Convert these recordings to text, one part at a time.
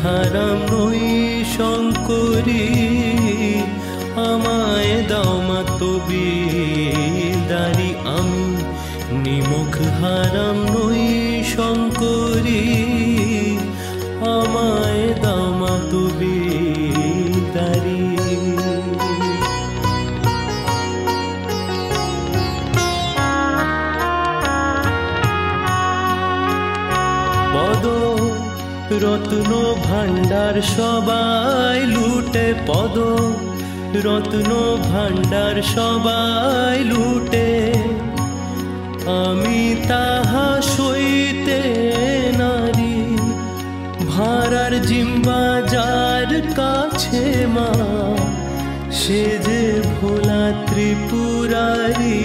হারাম নই শঙ্করী, আমায় দাও মা তবিদারি। আমি নিমুখ হারাম নই শঙ্করী, আমায় দাও মা তবিদারি। পদ রত্ন ভাণ্ডার সবাই লুটে, পদ রত্ন ভাণ্ডার সবাই লুটে, আমি তাহা সইতে নারী। ভাড়ার জিম্বা যার কাছে মা, সে যে ভোলা ত্রিপুরারি।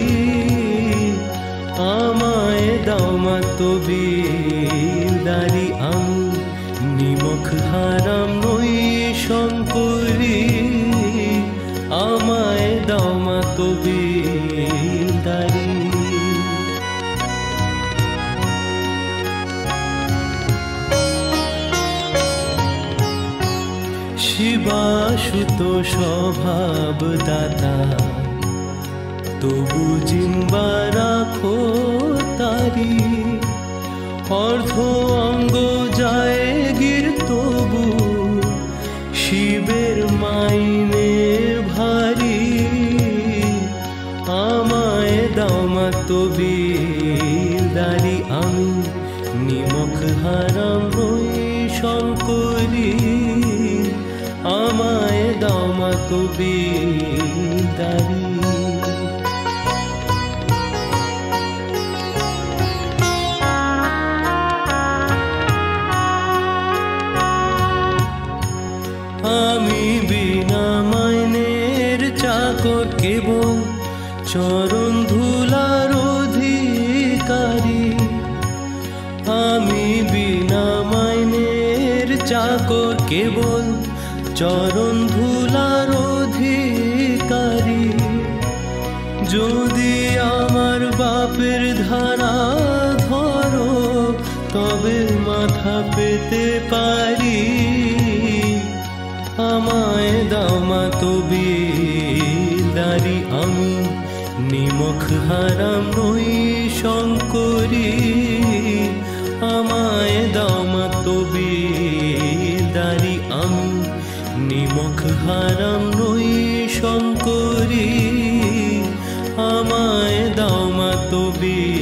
আমায় দাও মা তবিদারি। আমি নিমুখ হারাম নই শঙ্করী, আমায় দাও মা তবিদারি। শিবাসুত স্বভাব দাতা, তবু জিম্বা রাখো তারি। অর্ধ অঙ্গ যায় গির, তবু শিবের মাইনে ভারী। আমায় দাও মা তবিদারি। আমি নিমুখ হারাম নই শঙ্করী, আমায় দাও মা তবিদারি। আমি বিনা মাইনের চাকর, কেবল চরণ ধুলার অধিকারী। আমি বিনা মাইনের চাকর, কেবল চরণ ধুলার অধিকারী। যদি আমার বাপের ধারা ধরো, তবে মাথা পেতে পারি। আমায় দাও মা তবিদারি। আমি নিমুখ হারাম নই শঙ্করী, আমায় দাও মা তবিদারি। আমি নিমুখ হারাম নই শঙ্করী, আমায় দাও মা তবিদারি।